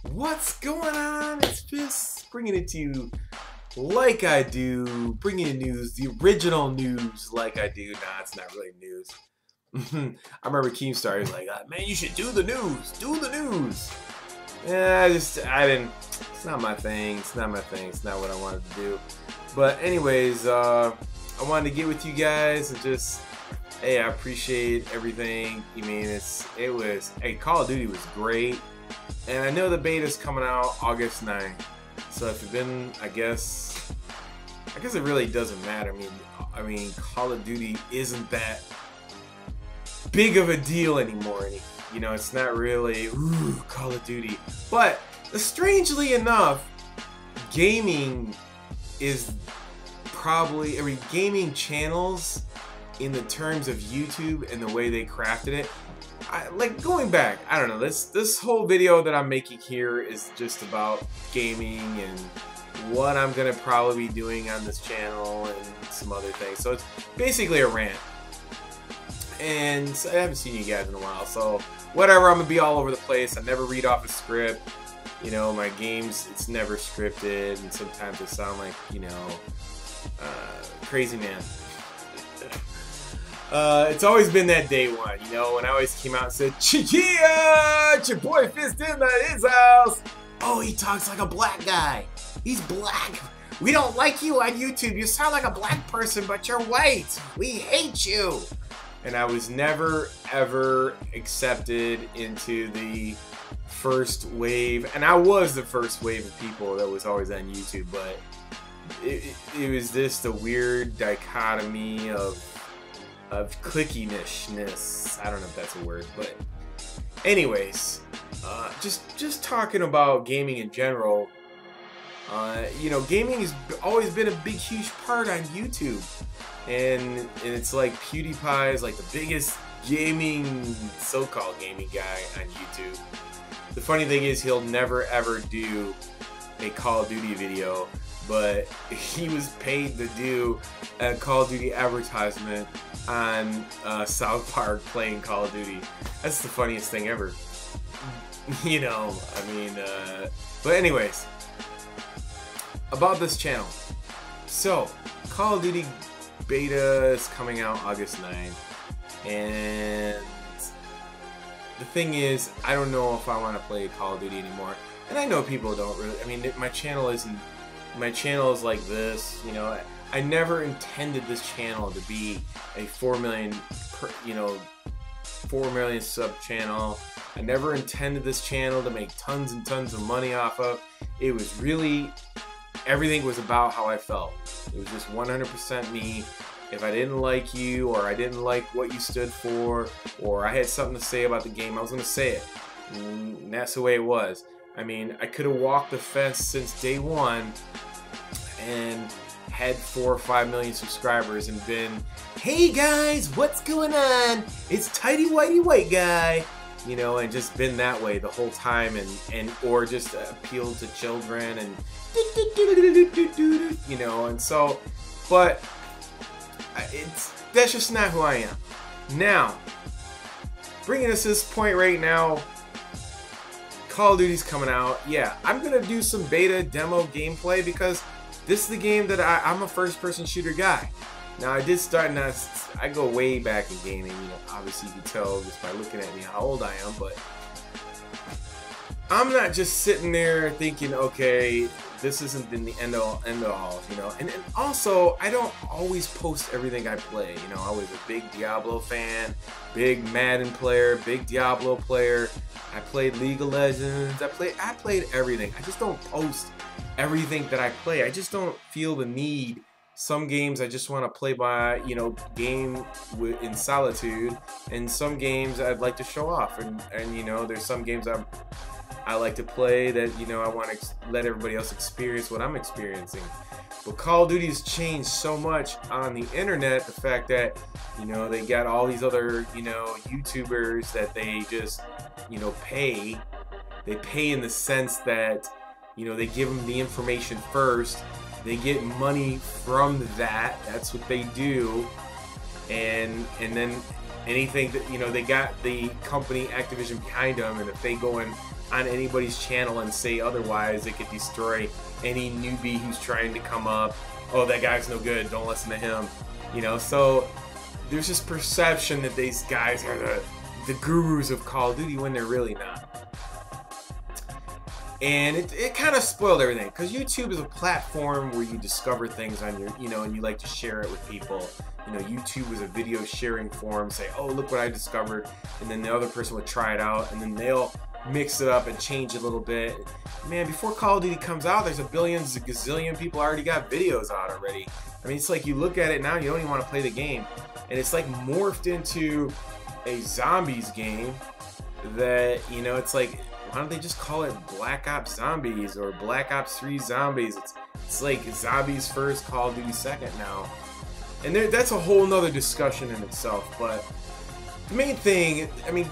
What's going on? It's just bringing it to you like I do, bringing you news, the original news like I do. Nah, it's not really news. I remember Keemstar was like, man, you should do the news, do the news. Yeah, I didn't, it's not my thing, it's not what I wanted to do. But anyways, I wanted to get with you guys and just, hey, I appreciate everything. I mean, hey, Call of Duty was great. And I know the beta's coming out August 9th. So if you've been, I guess it really doesn't matter. I mean, Call of Duty isn't that big of a deal anymore. You know, it's not really, ooh, Call of Duty. But strangely enough, gaming is probably, gaming channels in the terms of YouTube and the way they crafted it, like going back, I don't know, this whole video that I'm making here is just about gaming and what I'm gonna probably be doing on this channel and some other things. So it's basically a rant. And I haven't seen you guys in a while, so whatever, I'm gonna be all over the place. I never read off a script. You know, my games, it's never scripted, and sometimes it sound like, you know, crazy man. It's always been that day one, you know, when I always came out and said, yeah, it's your boy Fist in at his house. Oh, he talks like a black guy. He's black. We don't like you on YouTube. You sound like a black person, but you're white. We hate you. And I was never, ever accepted into the first wave. And I was the first wave of people that was always on YouTube, but it was just a weird dichotomy of clickiness. I don't know if that's a word, but anyways, just talking about gaming in general. You know, gaming has always been a big, huge part on YouTube, and it's like PewDiePie is like the biggest gaming, so-called gaming guy on YouTube. The funny thing is, he'll never ever do a Call of Duty video, but he was paid to do a Call of Duty advertisement on South Park playing Call of Duty. That's the funniest thing ever. You know, I mean, but anyways, about this channel. So, Call of Duty beta is coming out August 9th, and the thing is, I don't know if I want to play Call of Duty anymore. And I know people don't really, I mean, my channel is like this, you know. I never intended this channel to be a 4 million sub channel. I never intended this channel to make tons and tons of money off of. It was really, everything was about how I felt. It was just 100% me. If I didn't like you, or I didn't like what you stood for, or I had something to say about the game, I was going to say it. And that's the way it was. I mean, I could have walked the fence since day one and had 4 or 5 million subscribers and been, hey guys, what's going on? It's Tidy Whitey White Guy, you know, and just been that way the whole time, and or just appealed to children and you know, and so, but that's just not who I am. Now, bringing us to this point right now, Call of Duty's coming out. Yeah, I'm gonna do some beta demo gameplay because this is the game that I'm a first-person shooter guy. Now, I did start, and I go way back in gaming. You know, obviously you can tell just by looking at me how old I am, but I'm not just sitting there thinking, okay, this isn't the end all, you know. And also, I don't always post everything I play. You know, I was a big Diablo fan, big Madden player, big Diablo player. I played League of Legends. I played everything. I just don't post everything that I play. I just don't feel the need. Some games I just want to play by, you know, game in solitude, and some games I'd like to show off. And you know, there's some games I like to play that, you know, I want to let everybody else experience what I'm experiencing. But Call of Duty has changed so much on the internet. The fact that, you know, they got all these other, you know, YouTubers that they just, you know, pay. They pay in the sense that, you know, they give them the information first. They get money from that. That's what they do. And then anything that, you know, they got the company Activision behind them, and if they go and on anybody's channel and say otherwise. It could destroy any newbie who's trying to come up. Oh, that guy's no good, don't listen to him. You know, so there's this perception that these guys are the gurus of Call of Duty when they're really not. And it kind of spoiled everything, because YouTube is a platform where you discover things on your, you know, and you like to share it with people. You know, YouTube is a video sharing forum. Say, oh, look what I discovered, and then the other person would try it out, and then they'll mix it up and change it a little bit. Man, before Call of Duty comes out, there's a gazillion people already got videos out already. I mean, it's like you look at it now, you don't even want to play the game, and it's like morphed into a zombies game that, you know, it's like, why don't they just call it Black Ops Zombies or Black Ops 3 Zombies? It's like Zombies first, Call of Duty second now. And that's a whole nother discussion in itself. But the main thing, I mean,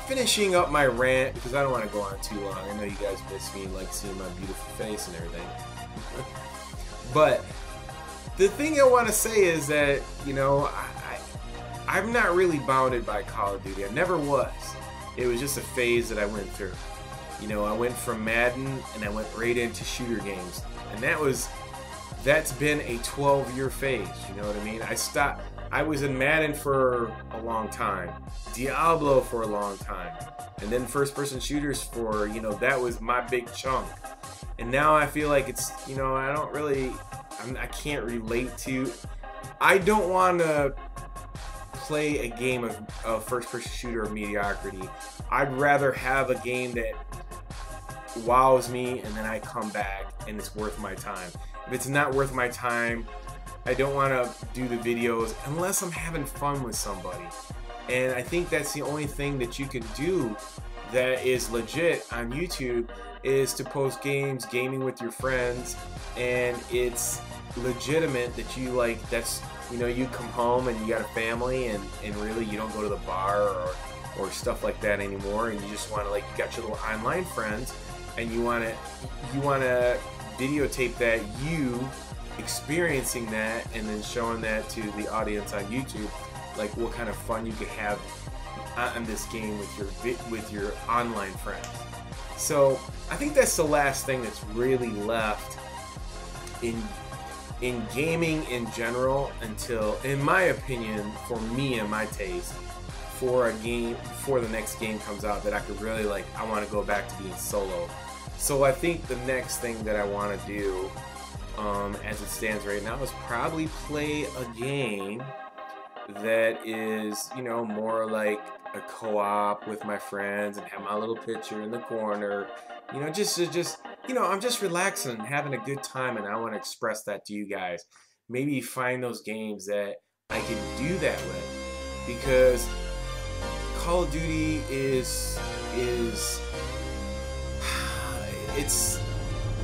finishing up my rant, because I don't want to go on too long. I know you guys miss me and like seeing my beautiful face and everything. But the thing I want to say is that, you know, I'm not really bounded by Call of Duty. I never was. It was just a phase that I went through. You know, I went from Madden and I went right into shooter games, and that's been a 12-year phase. You know what I mean? I was in Madden for a long time, Diablo for a long time, and then first-person shooters for, you know, that was my big chunk. And now I feel like it's, you know, I can't relate to. I don't want to play a game of first-person shooter of mediocrity. I'd rather have a game that wows me and then I come back and it's worth my time. If it's not worth my time, I don't want to do the videos unless I'm having fun with somebody. And I think that's the only thing that you can do that is legit on YouTube, is to post games, gaming with your friends, and it's legitimate that you like, that's, you know, you come home and you got a family, and really you don't go to the bar or stuff like that anymore, and you just want to, like, you got your little online friends, and you want to videotape that, you experiencing that, and then showing that to the audience on YouTube, like what kind of fun you could have on this game with your online friends. So I think that's the last thing that's really left in gaming in general, until, in my opinion, for me and my taste, for a game, before the next game comes out, that I could really, like, I want to go back to being solo. So I think the next thing that I want to do, as it stands right now, is probably play a game that is, you know, more like a co-op with my friends, and have my little picture in the corner, you know, just you know, I'm just relaxing and having a good time, and I want to express that to you guys. Maybe find those games that I can do that with, because Call of Duty is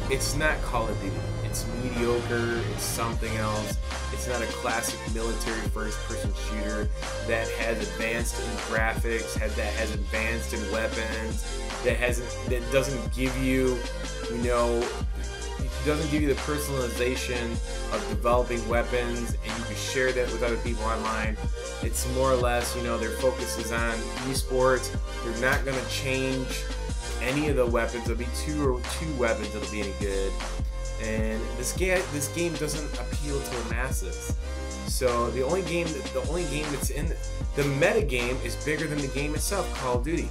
it's not Call of Duty. It's mediocre. It's something else. It's not a classic military first-person shooter that has advanced in graphics, that has advanced in weapons, that doesn't give you, you know, doesn't give you the personalization of developing weapons, and you can share that with other people online. It's more or less, you know, their focus is on esports. They're not going to change any of the weapons. There'll be two weapons that'll be any good. And this game doesn't appeal to the masses. So the only game that's in the meta game is bigger than the game itself, Call of Duty.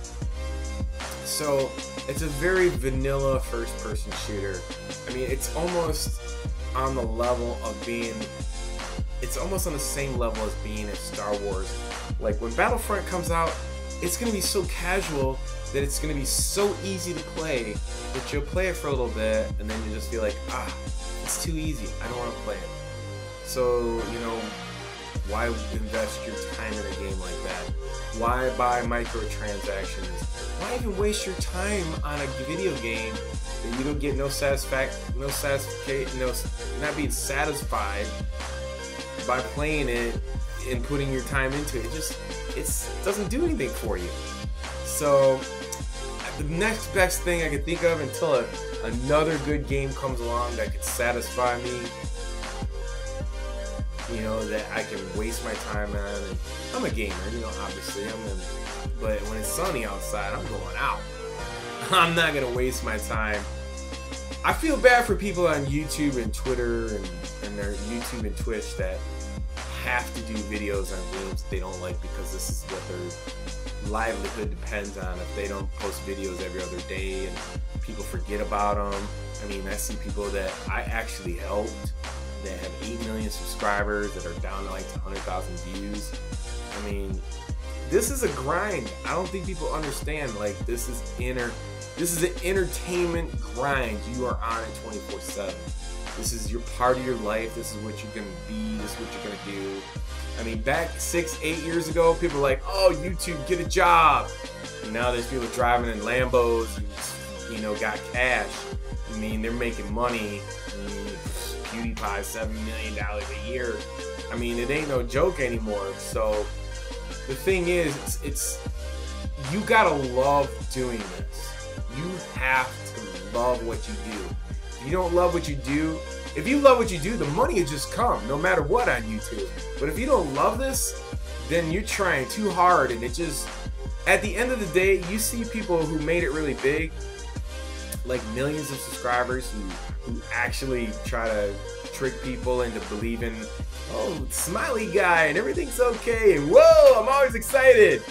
So it's a very vanilla first-person shooter. I mean, it's almost on the level of being, it's almost on the same level as being in Star Wars. Like, when Battlefront comes out, it's going to be so casual that it's going to be so easy to play that you'll play it for a little bit, and then you just feel like, it's too easy, I don't want to play it. So, you know, why invest your time in a game like that? Why buy microtransactions? Why even waste your time on a video game that you don't get not being satisfied by playing it and putting your time into it? It doesn't do anything for you. So the next best thing I could think of, until another good game comes along that could satisfy me, you know, that I can waste my time on. And I'm a gamer, you know, obviously, but when it's sunny outside, I'm going out. I'm not gonna waste my time. I feel bad for people on YouTube and Twitter and their YouTube and Twitch that have to do videos on games they don't like because this is what their livelihood depends on. If they don't post videos every other day and people forget about them. I mean, I see people that I actually helped that have 8 million subscribers that are down to like 100,000 views. I mean, this is a grind. I don't think people understand. Like, this is an entertainment grind. You are on it 24/7. This is your part of your life. This is what you're gonna be. This is what you're gonna do. I mean, back 6-8 years ago, people were like, "Oh, YouTube, get a job." And now there's people driving in Lambos and got cash. I mean, they're making money. I mean, PewDiePie $7 million a year. I mean, it ain't no joke anymore. So the thing is, it's you gotta love doing this. You have to love what you do. If you don't love what you do, if you love what you do, the money will just come, no matter what on YouTube. But if you don't love this, then you're trying too hard, and it just, at the end of the day, you see people who made it really big, like millions of subscribers, who actually try to trick people into believing, oh, smiley guy, and everything's okay, and whoa, I'm always excited.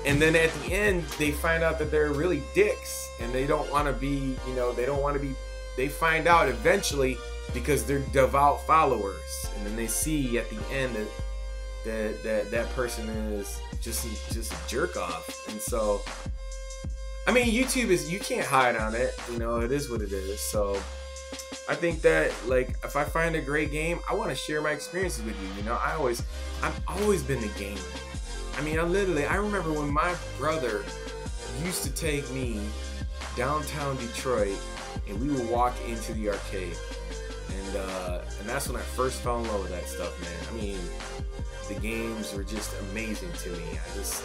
And then at the end, they find out that they're really dicks, and they don't want to be, they find out eventually because they're devout followers, and then they see at the end that person is just a jerk off. And so, I mean, YouTube is, you can't hide on it, it is what it is. So I think that, like, if I find a great game, I want to share my experiences with you. I've always been the gamer. I mean, I remember when my brother used to take me downtown Detroit, and we would walk into the arcade, and that's when I first fell in love with that stuff, man. I mean, the games were just amazing to me. I just,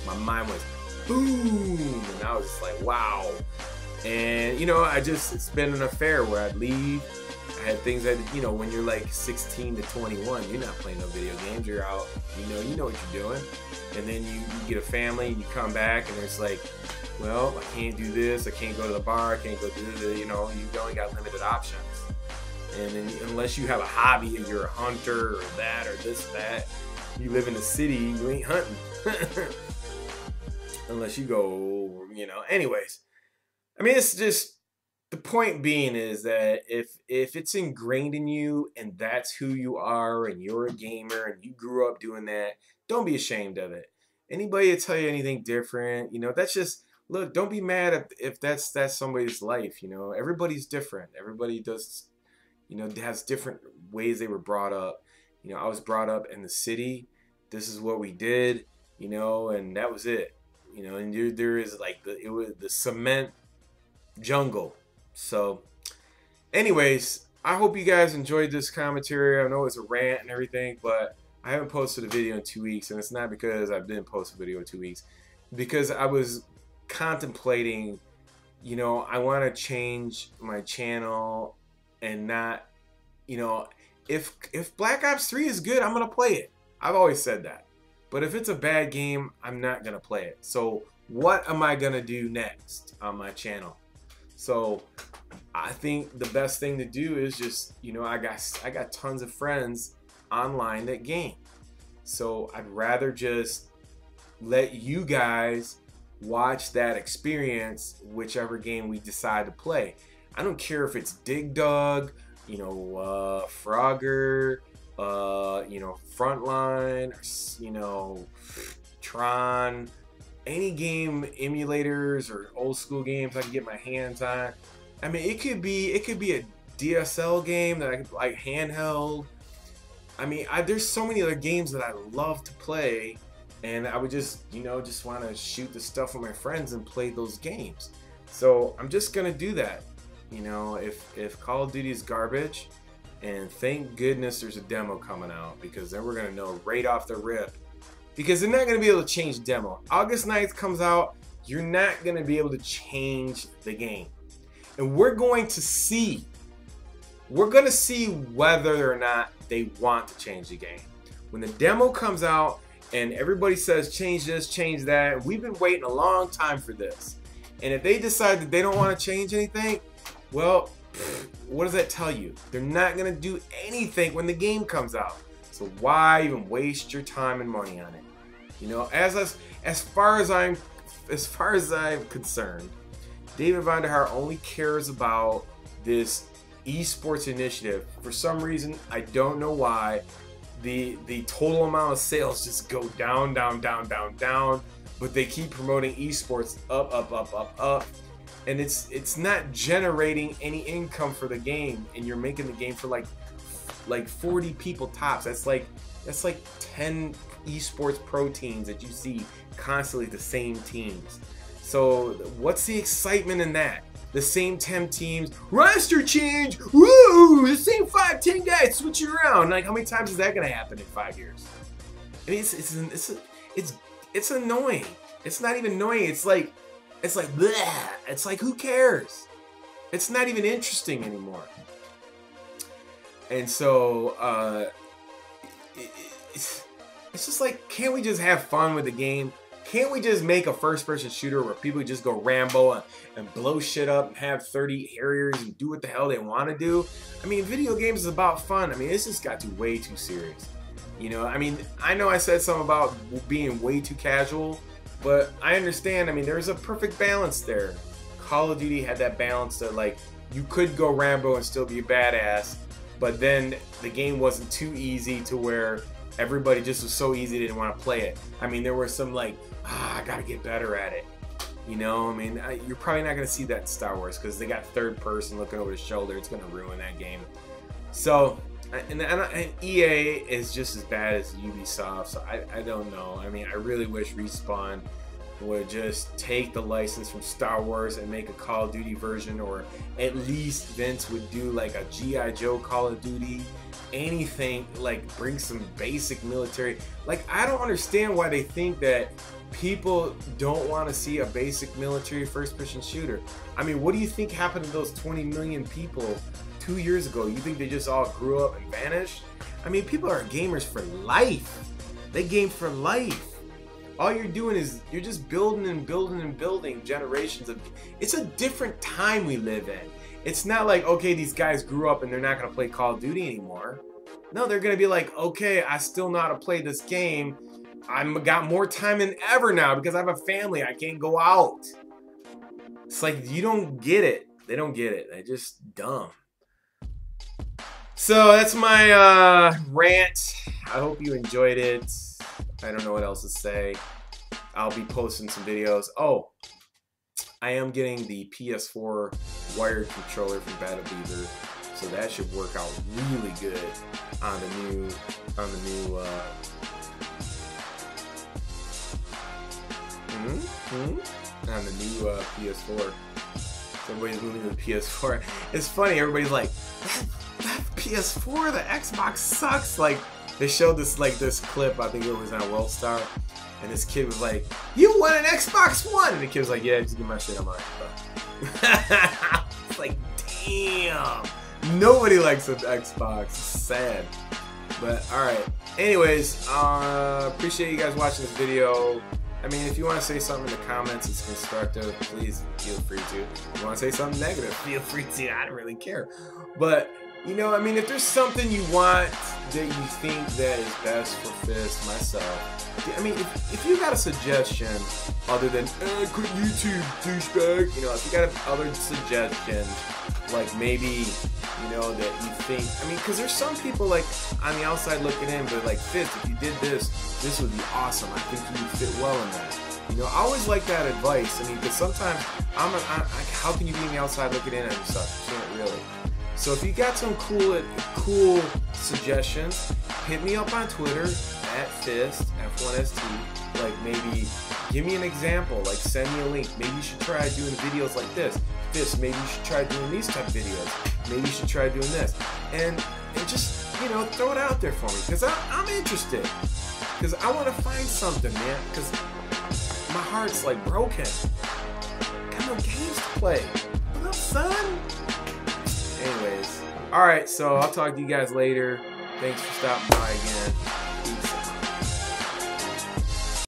my mind was boom, and I was just like, wow. And it's been an affair where I'd leave. I had things that, when you're like 16 to 21, you're not playing no video games. You're out, you know what you're doing. And then you get a family, and you come back, and it's like, well, I can't do this. I can't go to the bar. I can't go do this. You only got limited options. And then unless you have a hobby, and you're a hunter or that or this, that, you live in the city, you ain't hunting. Unless you go, anyways. I mean, it's just, the point being is that if it's ingrained in you and that's who you are and you're a gamer and you grew up doing that, don't be ashamed of it. Anybody will tell you anything different, that's just, look, don't be mad if that's somebody's life, Everybody's different. Everybody does, has different ways they were brought up. I was brought up in the city. This is what we did, and that was it. And there is like it was the cement jungle. So anyways, I hope you guys enjoyed this commentary. I know it's a rant and everything, but I haven't posted a video in 2 weeks, and it's not because I didn't post a video in 2 weeks, because I was contemplating, I want to change my channel and not, if Black Ops 3 is good, I'm gonna play it. I've always said that. But if it's a bad game, I'm not gonna play it. So what am I gonna do next on my channel? So I think the best thing to do is just, I got tons of friends online that game. So I'd rather just let you guys watch that experience, whichever game we decide to play. I don't care if it's Dig Dug, Frogger, Frontline, Tron, any game, emulators or old school games I can get my hands on. I mean, it could be a DSL game that I could like handheld. I mean, there's so many other games that I love to play, and I would just want to shoot the stuff with my friends and play those games. So I'm just gonna do that. If Call of Duty is garbage, and thank goodness there's a demo coming out, because then we're gonna know right off the rip. Because they're not gonna be able to change the demo. August 9th comes out, you're not gonna be able to change the game. And we're going to see whether or not they want to change the game. When the demo comes out and everybody says change this, change that, we've been waiting a long time for this. And if they decide that they don't want to change anything, well, what does that tell you? They're not going to do anything when the game comes out. So why even waste your time and money on it? You know, as far as I'm concerned, David Vonderhaar only cares about this esports initiative. For some reason, I don't know why, the total amount of sales just go down, down, down, down, down. But they keep promoting esports up, up, up, up, up. And it's not generating any income for the game, and you're making the game for like 40 people tops. That's like 10 esports pro teams that you see constantly, the same teams. So what's the excitement in that? The same 10 teams, roster change, woo! The same 5-10 guys switching around. Like, how many times is that gonna happen in 5 years? I mean, it's annoying. It's not even annoying. It's like bleh. It's like, who cares? It's not even interesting anymore. And so it's just like, can't we just have fun with the game? Can't we just make a first-person shooter where people just go Rambo and blow shit up and have 30 Harriers and do what the hell they want to do? I mean, video games is about fun. I mean, this just got way too serious. You know, I mean, I know I said something about being way too casual, but I understand. I mean, there's a perfect balance there. Call of Duty had that balance that, like, you could go Rambo and still be a badass, but then the game wasn't too easy to where everybody just was so easy they didn't want to play it. I mean, there were some like, I gotta get better at it. You know, I mean, you're probably not gonna see that in Star Wars because they got third person looking over the shoulder. It's gonna ruin that game. So, and EA is just as bad as Ubisoft. So I don't know. I mean, I really wish Respawn would just take the license from Star Wars and make a Call of Duty version, or at least Vince would do like a G.I. Joe Call of Duty. Anything, like bring some basic military. Like, I don't understand why they think that people don't want to see a basic military first-person shooter. I mean, what do you think happened to those 20 million people 2 years ago? You think they just all grew up and vanished? I mean, people are gamers for life. They game for life. All you're doing is you're just building and building and building generations of. It's a different time we live in. It's not like, okay, these guys grew up and they're not going to play Call of Duty anymore. No, they're going to be like, okay, I still know how to play this game. I've got more time than ever now because I have a family. I can't go out. It's like, you don't get it. They don't get it. They're just dumb. So that's my rant. I hope you enjoyed it. I don't know what else to say. I'll be posting some videos. Oh, I am getting the PS4 wired controller from Battle Beaver, so that should work out really good on the new PS4. Somebody's moving to the PS4. It's funny, everybody's like, that PS4, the Xbox sucks. Like, they showed this clip, I think it was on Worldstar, and this kid was like, you want an Xbox One? And the kid was like, yeah, just get my shit on my Xbox. It's like, damn. Nobody likes an Xbox. It's sad. But, alright. Anyways, appreciate you guys watching this video. I mean, if you want to say something in the comments, it's constructive, please feel free to. If you want to say something negative, feel free to. I don't really care. But, you know, I mean, if there's something you want that you think that is best for Fist, myself, I mean, if you got a suggestion other than, quit YouTube, douchebag, you know, if you got other suggestions, like maybe, you know, that you think, I mean, because there's some people, like, on the outside looking in, but like, Fist, if you did this, this would be awesome. I think you would fit well in that. You know, I always like that advice. I mean, because sometimes, how can you be on the outside looking in on yourself? You can't really. So if you got some cool suggestions, hit me up on Twitter at Fist, F1ST. Like, maybe give me an example. Like, send me a link. Maybe you should try doing videos like this. Fist, maybe you should try doing these type of videos. Maybe you should try doing this. And just, you know, throw it out there for me. Because I'm interested. Because I want to find something, man. Because my heart's, like, broken. Got no games to play. What up, son? Anyways, alright, so I'll talk to you guys later. Thanks for stopping by again.